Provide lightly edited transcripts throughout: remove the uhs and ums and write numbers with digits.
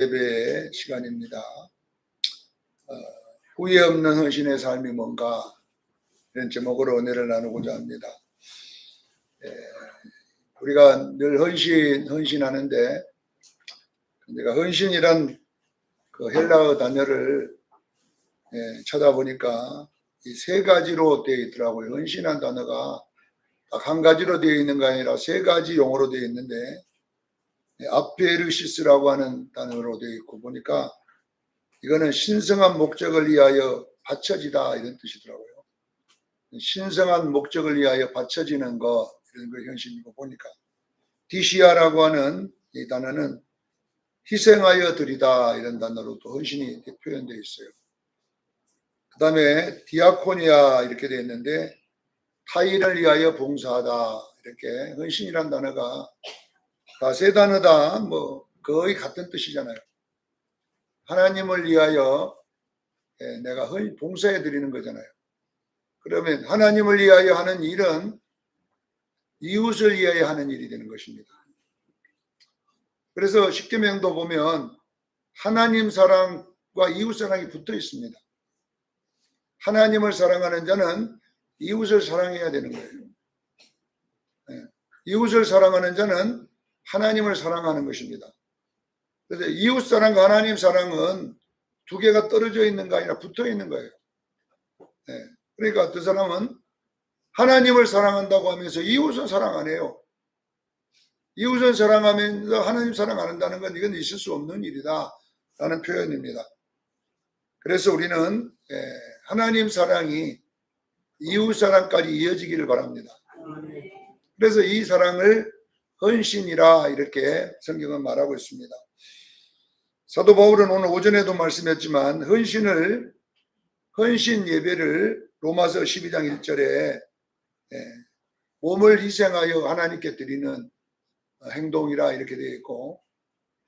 예배의 시간입니다. 후회 없는 헌신의 삶이 뭔가 이런 제목으로 은혜를 나누고자 합니다. 우리가 늘 헌신하는데 내가 헌신이란 그 헬라어 단어를 찾아보니까 이 세 가지로 되어 있더라고요. 헌신한 단어가 딱 한 가지로 되어 있는 게 아니라 세 가지 용어로 되어 있는데 아페르시스라고 하는 단어로 되어 있고 보니까 이거는 신성한 목적을 위하여 바쳐지다 이런 뜻이더라고요. 신성한 목적을 위하여 바쳐지는 거 이런 거 헌신이고 보니까 디시아라고 하는 이 단어는 희생하여 드리다 이런 단어로도 헌신이 표현되어 있어요. 그 다음에 디아코니아 이렇게 되어 있는데 타인을 위하여 봉사하다 이렇게 헌신이란 단어가 다 세 단어 다 뭐 거의 같은 뜻이잖아요. 하나님을 위하여 내가 봉사해 드리는 거잖아요. 그러면 하나님을 위하여 하는 일은 이웃을 위하여 하는 일이 되는 것입니다. 그래서 십계명도 보면 하나님 사랑과 이웃 사랑이 붙어 있습니다. 하나님을 사랑하는 자는 이웃을 사랑해야 되는 거예요. 이웃을 사랑하는 자는 하나님을 사랑하는 것입니다. 그래서 이웃 사랑과 하나님 사랑은 두 개가 떨어져 있는 거 아니라 붙어 있는 거예요. 그러니까 그 사람은 하나님을 사랑한다고 하면서 이웃은 사랑 안 해요. 이웃은 사랑하면서 하나님 사랑 안 한다는 건 이건 있을 수 없는 일이다 라는 표현입니다. 그래서 우리는 하나님 사랑이 이웃 사랑까지 이어지기를 바랍니다. 그래서 이 사랑을 헌신이라 이렇게 성경은 말하고 있습니다. 사도 바울은 오늘 오전에도 말씀했지만 헌신 예배를 로마서 12장 1절에 몸을 희생하여 하나님께 드리는 행동이라 이렇게 되어 있고,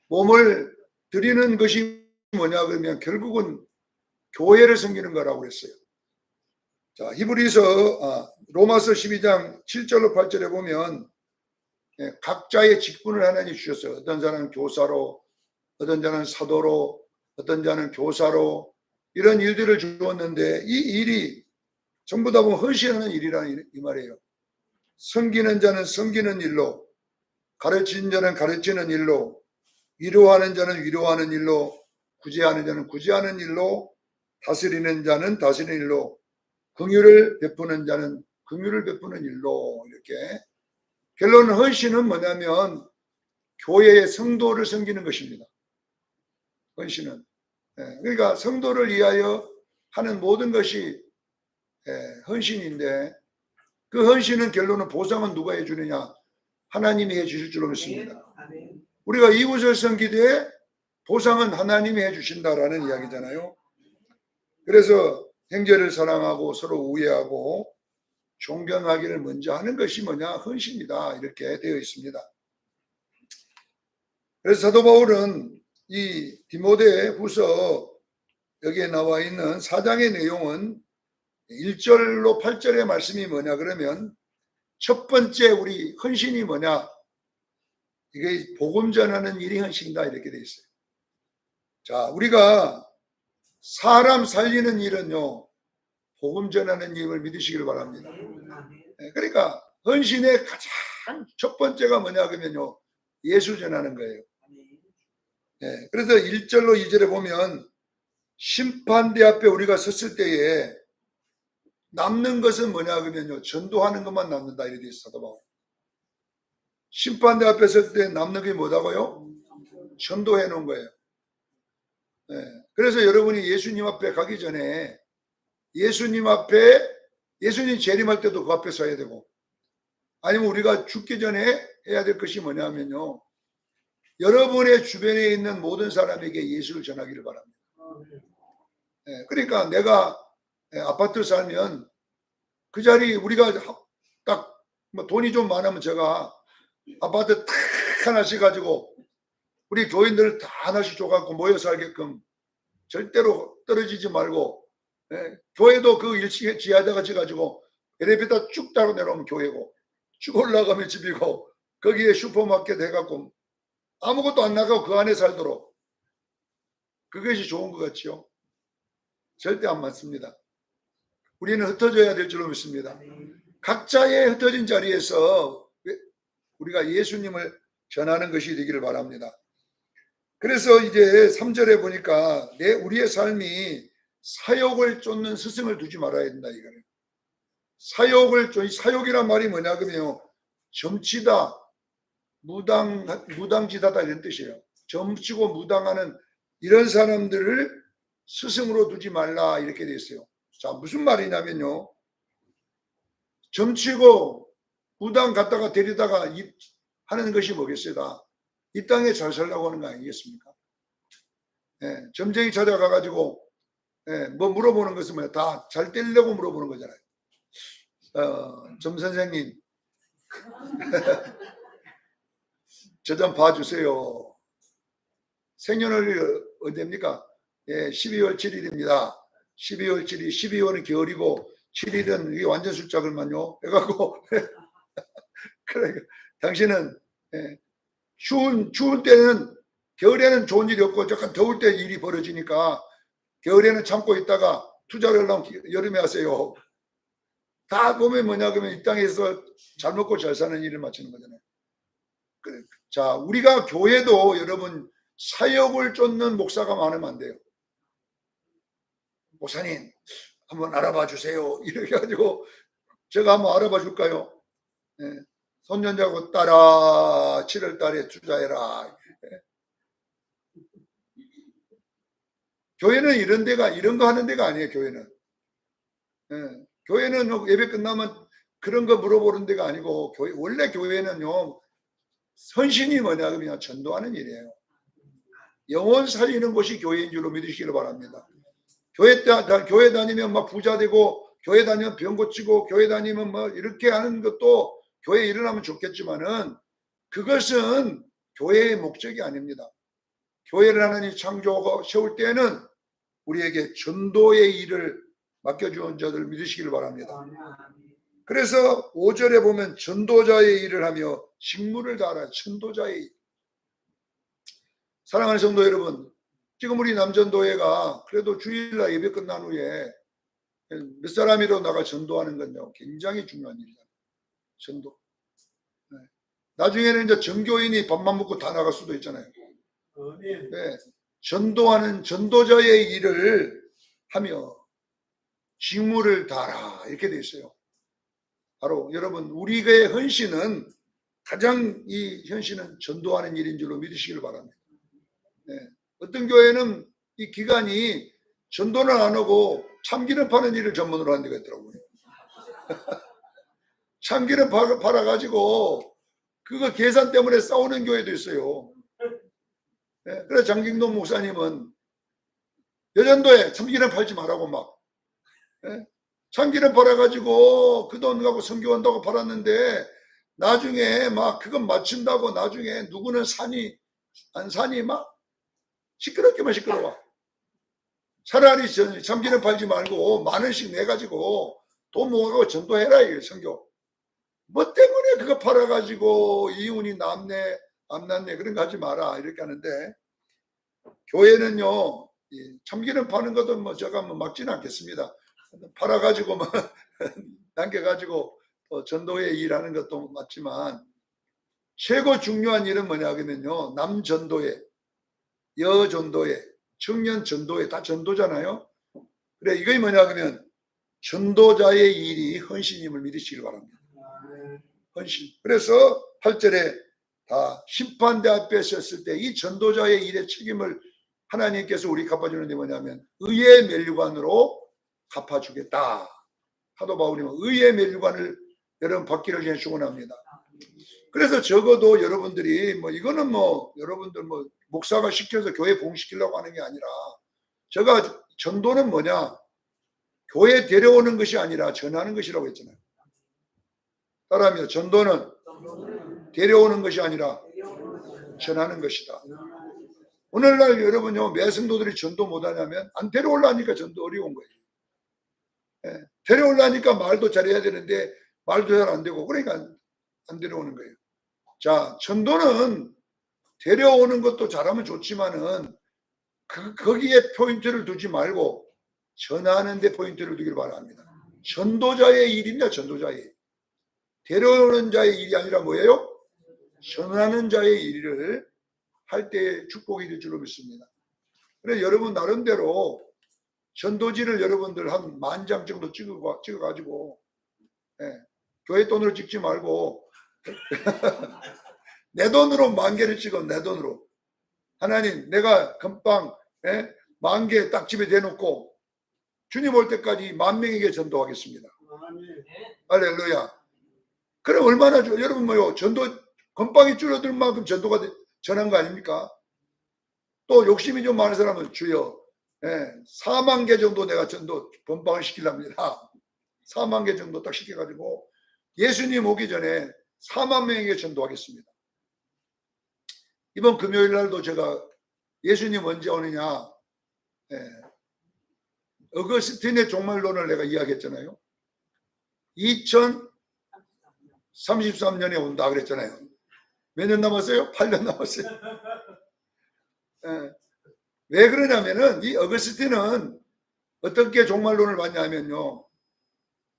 몸을 드리는 것이 뭐냐 그러면 결국은 교회를 섬기는 거라고 그랬어요. 자, 로마서 12장 7절로 8절에 보면 각자의 직분을 하나님이 주셨어요. 어떤 자는 교사로, 어떤 자는 사도로, 어떤 자는 교사로 이런 일들을 주었는데 이 일이 전부 다 보면 헌신하는 일이라는 이 말이에요. 섬기는 자는 섬기는 일로, 가르치는 자는 가르치는 일로, 위로하는 자는 위로하는 일로, 구제하는 자는 구제하는 일로, 다스리는 자는 다스리는 일로, 긍휼을 베푸는 자는 긍휼을 베푸는 일로 이렇게. 결론은 헌신은 뭐냐면 교회의 성도를 섬기는 것입니다. 헌신은. 그러니까 성도를 위하여 하는 모든 것이 헌신인데 그 헌신은 결론은 보상은 누가 해주느냐? 하나님이 해주실 줄로 믿습니다. 우리가 이웃을 섬기되 보상은 하나님이 해주신다라는 이야기잖아요. 그래서 형제를 사랑하고 서로 우애하고 존경하기를 먼저 하는 것이 뭐냐? 헌신이다 이렇게 되어 있습니다. 그래서 사도 바울은 이 디모데 후서 여기에 나와 있는 4장의 내용은 1절로 8절의 말씀이 뭐냐 그러면 첫 번째 우리 헌신이 뭐냐? 이게 복음 전하는 일이 헌신이다 이렇게 되어 있어요. 자, 우리가 사람 살리는 일은요 복음 전하는 일을 믿으시길 바랍니다. 그러니까 헌신의 가장 첫 번째가 뭐냐 그러면요 예수 전하는 거예요. 그래서 1절로 2절에 보면 심판대 앞에 우리가 섰을 때에 남는 것은 뭐냐 그러면요 전도하는 것만 남는다 이렇게 있어요. 심판대 앞에 섰을 때 남는 게 뭐다고요? 전도해 놓은 거예요. 그래서 여러분이 예수님 앞에 가기 전에 예수님 재림할 때도 그 앞에 서야 되고, 아니면 우리가 죽기 전에 해야 될 것이 뭐냐면요 여러분의 주변에 있는 모든 사람에게 예수를 전하기를 바랍니다. 그러니까 내가 아파트 살면 그 자리 우리가 딱 뭐 돈이 좀 많으면 제가 아파트 탁 하나씩 가지고 우리 교인들 다 하나씩 줘갖고 모여 살게끔 절대로 떨어지지 말고, 교회도 그 1층에 지하에다 같이 가지고 엘리베이터 쭉 따로 내려오면 교회고 쭉 올라가면 집이고 거기에 슈퍼마켓 해갖고 아무것도 안 나가고 그 안에 살도록 그것이 좋은 것 같지요? 절대 안 맞습니다. 우리는 흩어져야 될 줄로 믿습니다. 각자의 흩어진 자리에서 우리가 예수님을 전하는 것이 되기를 바랍니다. 그래서 이제 3절에 보니까 우리의 삶이 사욕을 쫓는 스승을 두지 말아야 된다 이거예요. 사욕이란 말이 뭐냐 그러면 점치다, 무당짓하다 이런 뜻이에요. 점치고 무당하는 이런 사람들을 스승으로 두지 말라 이렇게 되어 있어요. 자, 무슨 말이냐면요. 점치고 무당 갖다가 데리다가 하는 것이 뭐겠어요? 이 땅에 잘 살라고 하는 거 아니겠습니까? 예, 점쟁이 찾아가가지고 뭐 물어보는 것은 뭐야? 다 잘 되려고 물어보는 거잖아요. 점 선생님 저 좀 봐주세요. 생년월일이 언제입니까? 예, 12월 7일입니다. 12월 7일, 12월은 겨울이고 7일은 이게 완전 숫자글만요. 해갖고 그러니까 당신은 추운 때는 겨울에는 좋은 일이 없고 약간 더울 때 일이 벌어지니까 겨울에는 참고 있다가 투자를 하려면 여름에 하세요. 다 보면 뭐냐 그러면 이 땅에서 잘 먹고 잘 사는 일을 마치는 거잖아요. 자, 우리가 교회도 여러분 사역을 쫓는 목사가 많으면 안 돼요. 목사님 한번 알아봐 주세요. 이렇게 가지고 제가 한번 알아봐 줄까요? 네. 손년자고 따라 7월 달에 투자해라. 네. 교회는 이런 데가 이런 거 하는 데가 아니에요. 교회는. 네. 교회는 예배 끝나면 그런 거 물어보는 데가 아니고 원래 교회는요. 헌신이 뭐냐 그러면 전도하는 일이에요. 영혼 살리는 곳이 교회인 줄로 믿으시기를 바랍니다. 교회 다니면 막 부자 되고 교회 다니면 병 고치고 교회 다니면 뭐 이렇게 하는 것도 교회에 일어나면 좋겠지만은 그것은 교회의 목적이 아닙니다. 교회를 하나님 창조하고 세울 때는 우리에게 전도의 일을 맡겨주는 자들 믿으시기를 바랍니다. 그래서 5절에 보면 전도자의 일을 하며 직무를 다하라. 전도자의 일. 사랑하는 성도 여러분, 지금 우리 남전도회가 그래도 주일날 예배 끝난 후에 몇 사람이라도 나가 전도하는 건요 굉장히 중요한 일이잖아요. 전도. 네. 나중에는 이제 전교인이 밥만 먹고 다 나갈 수도 있잖아요. 네. 전도하는 전도자의 일을 하며 직무를 다하라 이렇게 돼 있어요. 바로 여러분 우리의 헌신은 가장 이 헌신은 전도하는 일인 줄로 믿으시기를 바랍니다. 네. 어떤 교회는 이 기간이 전도는 안 하고 참기름 파는 일을 전문으로 하는 데가 있더라고요. 참기름 팔아가지고 그거 계산 때문에 싸우는 교회도 있어요. 네. 그래서 장경동 목사님은 여전도에 참기름 팔지 말라고 막 네. 참기름 팔아가지고 그 돈 갖고 선교한다고 팔았는데 나중에 막 그건 맞춘다고 나중에 누구는 사니 안 사니 막 시끄럽기만 시끄러워. 차라리 참기름 팔지 말고 10,000원씩 내가지고 돈 모아가지고 전도해라 이게 선교. 뭐 때문에 그거 팔아가지고 이윤이 남네 안 남네 그런 거 하지 마라 이렇게 하는데 교회는요 참기름 파는 것도 뭐 제가 뭐 막지는 않겠습니다. 팔아가지고 뭐 남겨가지고 전도회 일하는 것도 맞지만 최고 중요한 일은 뭐냐 그러면요 남전도회, 여전도회, 청년전도회 다 전도잖아요. 그래 이게 뭐냐 그러면 전도자의 일이 헌신임을 믿으시길 바랍니다. 헌신. 그래서 8절에 다 심판대 앞에 섰을 때 이 전도자의 일의 책임을 하나님께서 우리 갚아주는 게 뭐냐면 의의 면류관으로 갚아주겠다. 사도 바울이 의의 면류관을 여러분 받기를 그냥 축원합니다. 그래서 적어도 여러분들이 뭐 이거는 뭐 여러분들 뭐 목사가 시켜서 교회 부흥시키려고 하는 게 아니라 제가 전도는 뭐냐 교회 데려오는 것이 아니라 전하는 것이라고 했잖아요. 따라하면 전도는 데려오는 것이 아니라 전하는 것이다. 오늘날 여러분요 매 성도들이 전도 못하냐면 안 데려오려니까 전도 어려운 거예요. 예, 데려오려니까 말도 잘해야 되는데 말도 잘 안 되고 그러니까 안 데려오는 거예요. 자, 전도는 데려오는 것도 잘하면 좋지만은 거기에 포인트를 두지 말고 전하는 데 포인트를 두기를 바랍니다. 전도자의 일입니다. 전도자의 일. 데려오는 자의 일이 아니라 뭐예요? 전하는 자의 일을 할 때 축복이 될 줄로 믿습니다. 그래서 여러분 나름대로 전도지를 여러분들 한 10,000장 정도 찍어가지고 교회 돈으로 찍지 말고 내 돈으로 10,000개를 찍어. 내 돈으로. 하나님 내가 금방 10,000개 딱 집에 대놓고 주님 올 때까지 10,000명에게 전도하겠습니다. 할렐루야. 그럼 얼마나 여러분 뭐요? 전도 건빵이 줄어들 만큼 전도가 전한 거 아닙니까? 또 욕심이 좀 많은 사람은 주여 40,000개 정도 내가 전도 건빵을 시키랍니다. 40,000개 정도 딱 시켜가지고 예수님 오기 전에 40,000명에게 전도하겠습니다. 이번 금요일 날도 제가 예수님 언제 오느냐 어거스틴의 종말론을 내가 이야기했잖아요. 2033년에 온다 그랬잖아요. 몇 년 남았어요? 8년 남았어요. 왜 그러냐면은 이 어거스틴은 어떻게 종말론을 봤냐면요.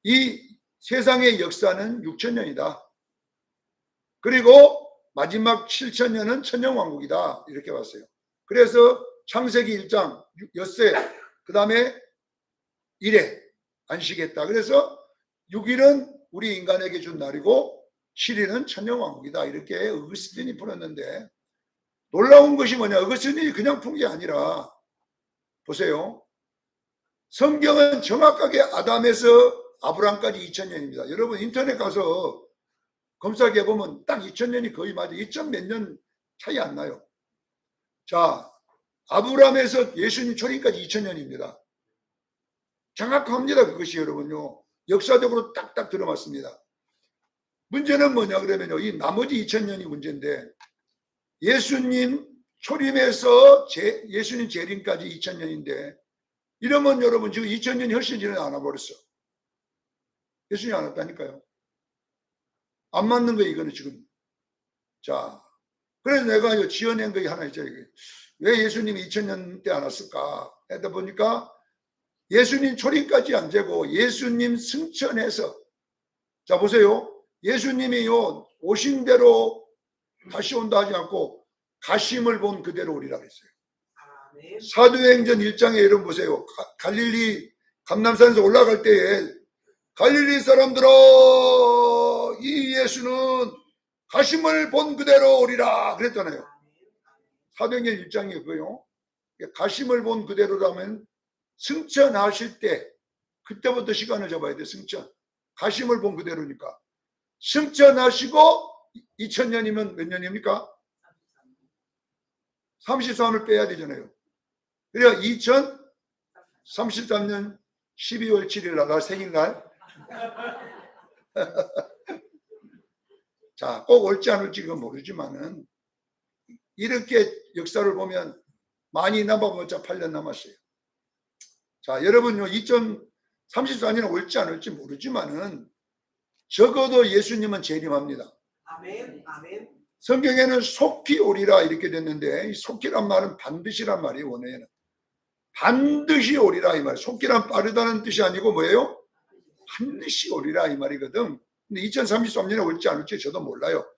이 세상의 역사는 6,000년이다. 그리고 마지막 7,000년은 천년왕국이다. 이렇게 봤어요. 그래서 창세기 1장 엿새 그 다음에 1회 안식했다. 그래서 6일은 우리 인간에게 준 날이고 7일은 천년왕국이다. 이렇게 어거스틴이 풀었는데 놀라운 것이 뭐냐. 어거스틴이 그냥 푼 게 아니라 보세요. 성경은 정확하게 아담에서 아브람까지 2,000년입니다. 여러분 인터넷 가서 검색해 보면 딱 2,000년이 거의 맞아요. 2천 몇 년 차이 안 나요. 자, 아브람에서 예수님 초림까지 2,000년입니다. 정확합니다. 그것이 여러분요. 역사적으로 딱딱 들어맞습니다. 문제는 뭐냐 그러면요. 이 나머지 2,000년이 문제인데 예수님 초림에서 예수님 재림까지 2,000년인데 이러면 여러분 지금 2,000년이 훨씬 지나 안 와버렸어. 예수님 안 왔다니까요. 안 맞는 거예요. 이거는 지금. 자, 그래서 내가 지어낸 거 하나 있죠. 왜 예수님이 2,000년 때 안 왔을까? 하다 보니까 예수님 초림까지 안 재고 예수님 승천해서 자 보세요. 예수님이요 오신 대로 다시 온다 하지 않고 가심을 본 그대로 오리라 그랬어요. 사도행전 1장에 여러분 보세요. 갈릴리 감람산에서 올라갈 때에 갈릴리 사람들아 이 예수는 가심을 본 그대로 오리라 그랬잖아요. 사도행전 1장이 그거요. 가심을 본 그대로라면 승천하실 때 그때부터 시간을 잡아야 돼. 승천. 가심을 본 그대로니까. 승천하시고 2,000년이면 몇 년입니까? 33을 빼야 되잖아요. 그래야 2033년 12월 7일 날 생일날 자, 꼭 올지 안 올지는 모르지만은 이렇게 역사를 보면 많이 남아봤자 8년 남았어요. 자, 여러분요 2034년 올지 안 올지 모르지만은 적어도 예수님은 재림합니다. 아멘. 아멘. 성경에는 속히 오리라 이렇게 됐는데 이 속히란 말은 반드시란 말이에요. 원어에는 반드시 오리라 이 말. 속히란 빠르다는 뜻이 아니고 뭐예요? 반드시 오리라 이 말이거든. 근데 2033년에 올지 안 올지 저도 몰라요.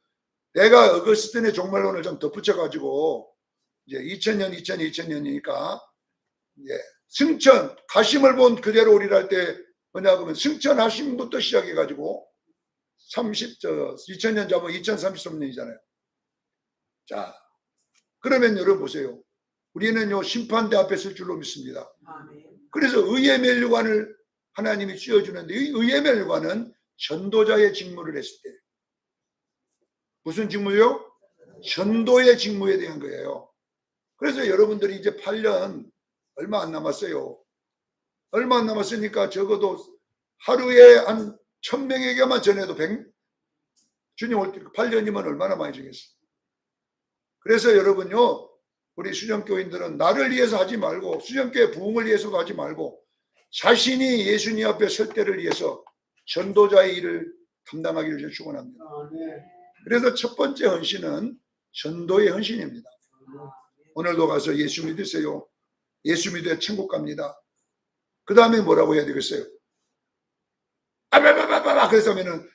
내가 어거스틴의 종말론을 좀 덧붙여 가지고 이제 2000년 2000년이니까 승천 가심을 본 그대로 오리라 할 때 뭐냐 그러면 승천하심부터 시작해 가지고 2000년 잡으면 2033년이잖아요. 자, 그러면 여러분 보세요. 우리는요 심판대 앞에 설 줄로 믿습니다. 그래서 의의 멸류관을 하나님이 씌워주는데 이 의의 멸류관은 전도자의 직무를 했을 때 무슨 직무요? 전도의 직무에 대한 거예요. 그래서 여러분들이 이제 8년 얼마 안 남았어요. 얼마 안 남았으니까 적어도 하루에 한 1,000명에게만 전해도 주님 올 때 8년이면 얼마나 많이 주겠어. 그래서 여러분요 우리 수정교인들은 나를 위해서 하지 말고 수정교회 부흥을 위해서도 하지 말고 자신이 예수님 앞에 설 때를 위해서 전도자의 일을 감당하기를 축원합니다. 그래서 첫 번째 헌신은 전도의 헌신입니다. 오늘도 가서 예수 믿으세요. 예수 믿어야 천국 갑니다. 그 다음에 뭐라고 해야 되겠어요? 아바바바바 그래서 하면은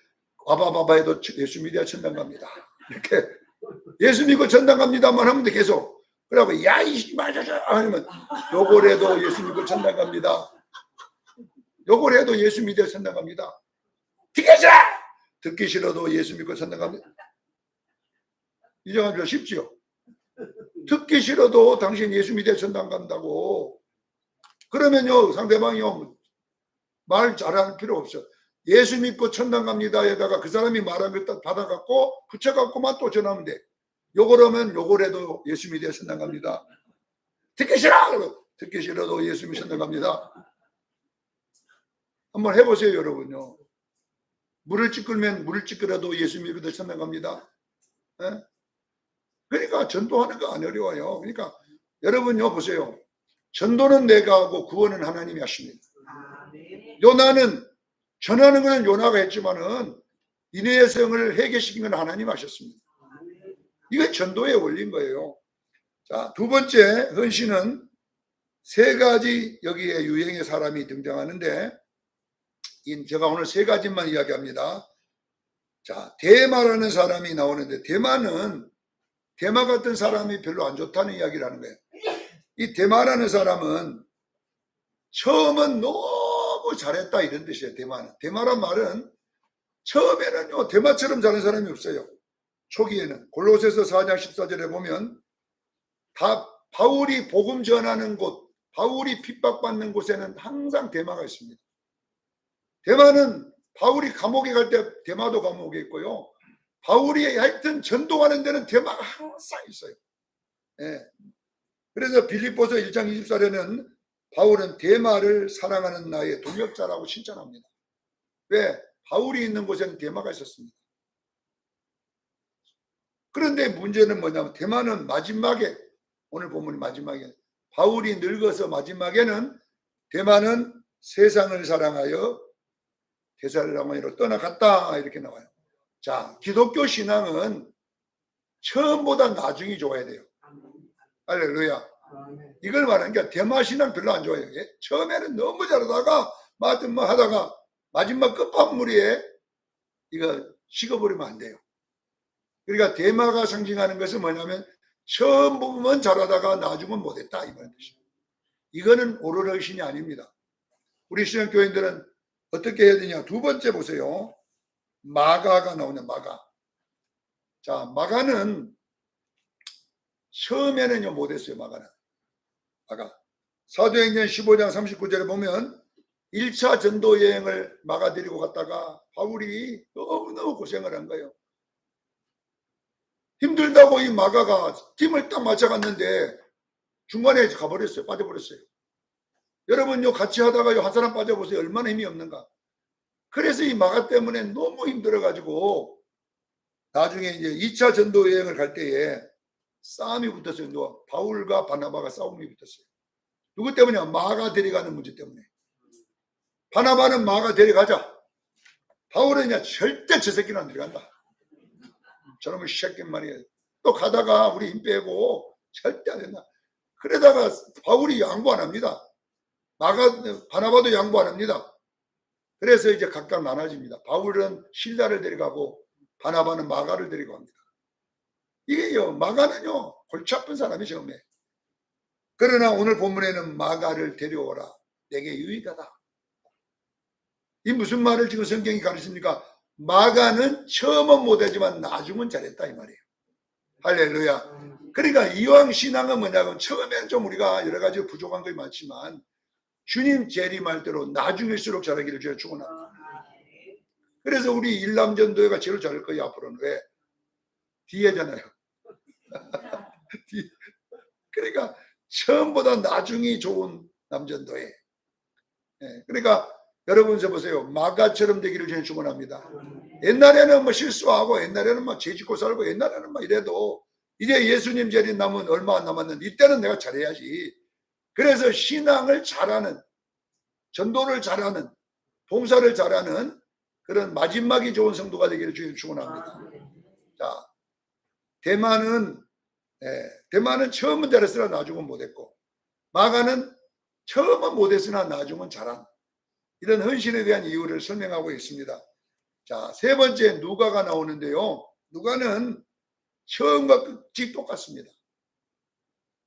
아바바바 해도 예수 믿어야 천당 갑니다. 이렇게 예수 믿고 천당 갑니다만 하면 돼 계속. 그러고 야이 말자자 하면 요걸 해도 예수 믿고 천당 갑니다. 요걸 해도 예수 믿어야 천당 갑니다. 듣기 싫어도 예수 믿고 천당 갑니다. 이정하기가 쉽지요. 듣기 싫어도 당신 예수 믿어야 천당 간다고. 그러면요 상대방이요 말 잘할 필요 없어. 예수 믿고 천당 갑니다에다가 그 사람이 말한 걸 받아갖고 붙여갖고만 또 전하면 돼. 요걸 하면 요걸 해도 예수 믿어야 천당 갑니다. 듣기 싫어! 듣기 싫어도 예수 믿어 천당 갑니다. 한번 해보세요 여러분요. 물을 찌끌면 물을 찌끌어도 예수 믿어도 천당 갑니다. 에? 그러니까 전도하는 거 안 어려워요. 그러니까 여러분요 보세요. 전도는 내가 하고 구원은 하나님이 하십니다. 요나는 전하는 것은 요나가 했지만은 니느웨 성을 회개시킨 건 하나님 하셨습니다. 이게 전도의 원리인 거예요. 자, 두 번째 헌신은 세 가지 여기에 유형의 사람이 등장하는데 제가 오늘 세 가지만 이야기합니다. 자, 대마라는 사람이 나오는데 대마 같은 사람이 별로 안 좋다는 이야기를 하는 거예요. 이 대마라는 사람은 처음은 너무 잘했다 이런 뜻이에요. 대마란 말은 처음에는요 대마처럼 잘하는 사람이 없어요. 초기에는 골로새서 4장 14절에 보면 다 바울이 복음 전하는 곳, 바울이 핍박받는 곳에는 항상 대마가 있습니다. 대마는 바울이 감옥에 갈 때 대마도 감옥에 있고요. 바울이 하여튼 전도하는 데는 대마가 항상 있어요. 예. 그래서 빌립보서 1장 24절에는 바울은 대마를 사랑하는 나의 동역자라고 칭찬합니다. 왜? 바울이 있는 곳에는 대마가 있었습니다. 그런데 문제는 뭐냐면 대마는 마지막에 오늘 본문 마지막에 바울이 늙어서 마지막에는 대마는 세상을 사랑하여 데살로니가로 떠나갔다 이렇게 나와요. 자, 기독교 신앙은 처음보다 나중이 좋아야 돼요. 할렐루야. 이걸 말하니까 대마 신앙 별로 안 좋아해요. 처음에는 너무 잘하다가 뭐 하다가 마지막 끝판무리에 이거 식어버리면 안 돼요. 그러니까 대마가 상징하는 것은 뭐냐면 처음 보면 잘하다가 나중은 못했다 이 말이죠. 이거는 오르르신이 아닙니다. 우리 신앙교인들은 어떻게 해야 되냐. 두 번째 보세요. 마가가 나오는 마가. 자, 마가는 처음에는요 못했어요. 마가. 사도행전 15장 39절에 보면 1차 전도 여행을 마가 데리고 갔다가 바울이 너무너무 고생을 한 거예요. 힘들다고 이 마가가 팀을 딱 맞춰갔는데 중간에 가버렸어요. 빠져버렸어요. 여러분요 같이 하다가 한 사람 빠져보세요. 얼마나 힘이 없는가. 그래서 이 마가 때문에 너무 힘들어가지고 나중에 이제 2차 전도 여행을 갈 때에 싸움이 붙었어요. 바울과 바나바가 싸움이 붙었어요. 누구 때문이야? 마가 데려가는 문제 때문에. 바나바는 마가 데려가자. 바울은 그냥 절대 저 새끼는 안 데려간다. 저놈의 새끼 말이에요. 또 가다가 우리 힘 빼고 절대 안 된다. 그러다가 바울이 양보 안 합니다. 바나바도 양보 안 합니다. 그래서 이제 각각 나눠집니다. 바울은 실라를 데려가고 바나바는 마가를 데려갑니다. 이게요, 마가는요, 골치 아픈 사람이 처음에. 그러나 오늘 본문에는 마가를 데려오라. 내게 유익하다. 이 무슨 말을 지금 성경이 가르칩니까? 마가는 처음은 못하지만 나중은 잘했다 이 말이에요. 할렐루야. 그러니까 이왕 신앙은 뭐냐면 처음에는 좀 우리가 여러 가지 부족한 것이 많지만 주님 재림할대로 나중일수록 잘하기를 주여 축원합니다. 그래서 우리 일남전도회가 제일 잘할 거예요 앞으로는. 왜? 뒤에잖아요. 그러니까 처음보다 나중이 좋은 남전도회. 그러니까 여러분 저 보세요. 마가처럼 되기를 저는 축원합니다. 옛날에는 뭐 실수하고 옛날에는 막 죄짓고 살고 옛날에는 막 이래도 이제 예수님 재림 남은 얼마 안 남았는데 이때는 내가 잘해야지. 그래서 신앙을 잘하는, 전도를 잘하는, 봉사를 잘하는 그런 마지막이 좋은 성도가 되기를 주님 축원합니다. 자, 대만은 처음은 잘했으나 나중은 못했고 마가는 처음은 못했으나 나중은 잘한, 이런 헌신에 대한 이유를 설명하고 있습니다. 자, 세 번째 누가가 나오는데요. 누가는 처음과 끝이 똑같습니다.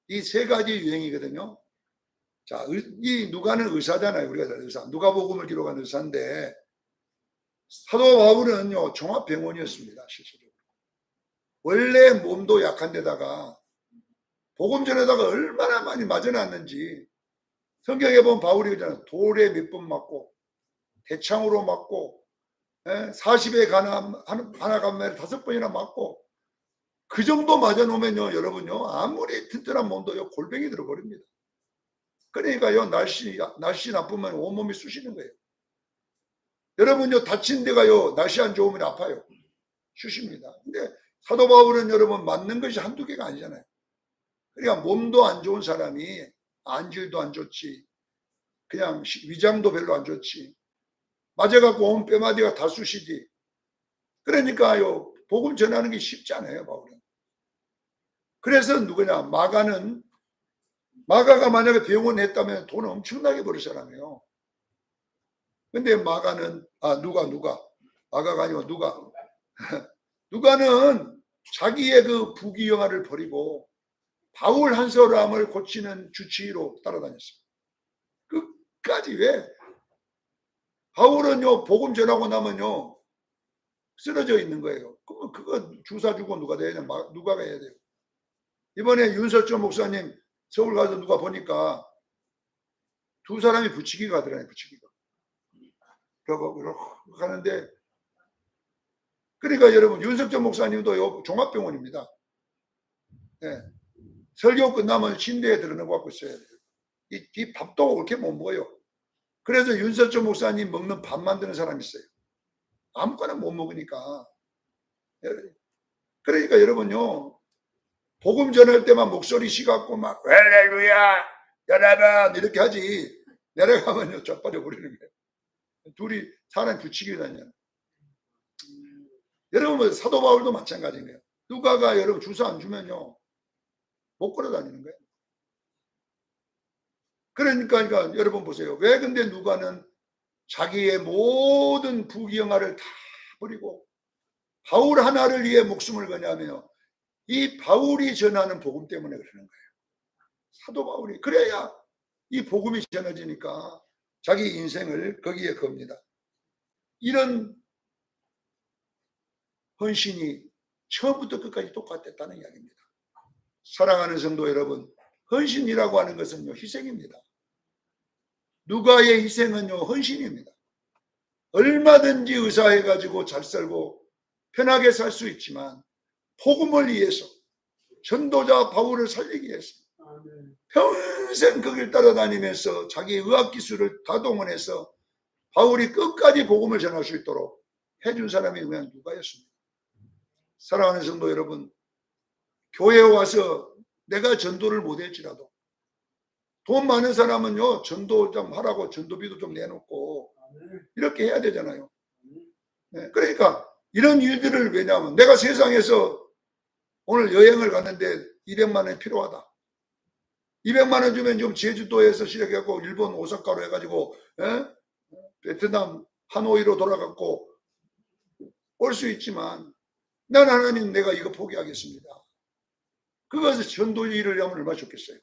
이 세 가지 유행이거든요. 자, 이 누가는 의사잖아요. 우리가 의사. 누가복음을 기록한 의사인데 사도 바울은요 종합병원이었습니다. 실제로 원래 몸도 약한 데다가 복음 전에다가 얼마나 많이 맞아놨는지 성경에 보면 바울이 그러잖아요. 돌에 몇 번 맞고 대창으로 맞고 40에 하나 감매를 5번이나 맞고 그 정도 맞아놓으면요 여러분요 아무리 튼튼한 몸도요 골병이 들어버립니다. 그러니까요 날씨 나쁘면 온몸이 쑤시는 거예요. 여러분요 다친 데가요 날씨 안 좋으면 아파요. 쑤십니다. 근데 사도 바울은 여러분 맞는 것이 한두 개가 아니잖아요. 그러니까 몸도 안 좋은 사람이 안질도 안 좋지 그냥 위장도 별로 안 좋지 맞아갖고 온 뼈마디가 다 쑤시지. 그러니까요 복음 전하는 게 쉽지 않아요 바울은. 그래서 누구냐 마가가 만약에 병원 했다면 돈 엄청나게 벌을 사람이에요. 근데 마가는 누가 마가가 아니고 누가는 자기의 그 부귀영화를 버리고 바울 한 사람을 고치는 주치의로 따라다녔어요. 끝까지. 왜? 바울은요 복음 전하고 나면요 쓰러져 있는 거예요. 그러면 그거 주사 주고 누가 돼야 돼요? 누가가 해야 돼요. 이번에 윤석철 목사님 서울 가서 누가 보니까 두 사람이 붙이기가 하더라고요. 붙이기가. 그러고 하는데 그러니까 여러분 윤석철 목사님도 종합병원입니다. 네. 설교 끝나면 침대에 들어놓고 있어야 돼요. 이 밥도 그렇게 못 먹어요. 그래서 윤석철 목사님 먹는 밥 만드는 사람이 있어요. 아무거나 못 먹으니까. 그러니까 여러분요 복음 전할 때만 목소리 시갖고 막 할렐루야 여러분 이렇게 하지 내려가면요 젖빠져 버리는 거예요. 둘이 사람 붙이기 다녀요. 여러분 사도 바울도 마찬가지인 거예요. 누가가 여러분 주사 안 주면요 못 걸어 다니는 거예요. 그러니까 여러분 보세요. 왜 근데 누가는 자기의 모든 부귀영화를 다 버리고 바울 하나를 위해 목숨을 거냐면요. 이 바울이 전하는 복음 때문에 그러는 거예요. 사도 바울이. 그래야 이 복음이 전해지니까 자기 인생을 거기에 겁니다. 이런 헌신이 처음부터 끝까지 똑같았다는 이야기입니다. 사랑하는 성도 여러분, 헌신이라고 하는 것은요 희생입니다. 누가의 희생은요 헌신입니다. 얼마든지 의사해가지고 잘 살고 편하게 살 수 있지만 복음을 위해서 전도자 바울을 살리기 위해서 평생 그 길 따라다니면서 자기 의학기술을 다 동원해서 바울이 끝까지 복음을 전할 수 있도록 해준 사람이 그냥 누가였습니다. 사랑하는 성도 여러분, 교회에 와서 내가 전도를 못할지라도 돈 많은 사람은요 전도 좀 하라고 전도비도 좀 내놓고 이렇게 해야 되잖아요. 네, 그러니까 이런 일들을 왜냐하면 내가 세상에서 오늘 여행을 갔는데 200만 원이 필요하다. 200만 원 주면 좀 제주도에서 시작해갖고 일본 오사카로 해가지고 베트남 하노이로 돌아갔고 올 수 있지만 난 하나님 내가 이거 포기하겠습니다. 그것을 전도 일을 하면 얼마나 좋겠어요.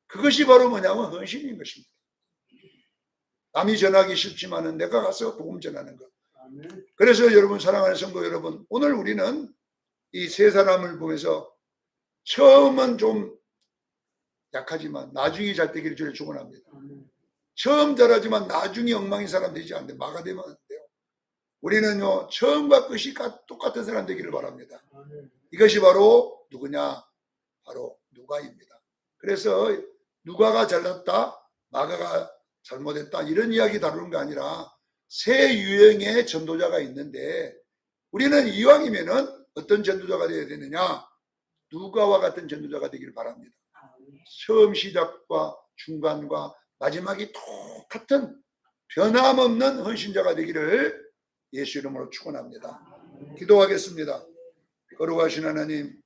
그것이 바로 뭐냐면 헌신인 것입니다. 남이 전하기 싫지만은 내가 가서 복음 전하는 것. 그래서 여러분 사랑하는 성도 여러분, 오늘 우리는 이 세 사람을 보면서 처음은 좀 약하지만 나중에 잘 되기를 주를 축원합니다. 처음 잘하지만 나중에 엉망인 사람 되지 않는데 마가 되면 안 돼요. 우리는요 처음과 끝이 똑같은 사람 되기를 바랍니다. 이것이 바로 누구냐? 바로 누가입니다. 그래서 누가가 잘났다, 마가가 잘못했다 이런 이야기 다루는 게 아니라 새 유형의 전도자가 있는데 우리는 이왕이면은 어떤 전도자가 되어야 되느냐? 누가와 같은 전도자가 되기를 바랍니다. 처음 시작과 중간과 마지막이 똑같은 변함없는 헌신자가 되기를 예수 이름으로 축원합니다. 기도하겠습니다. 거룩하신 하나님,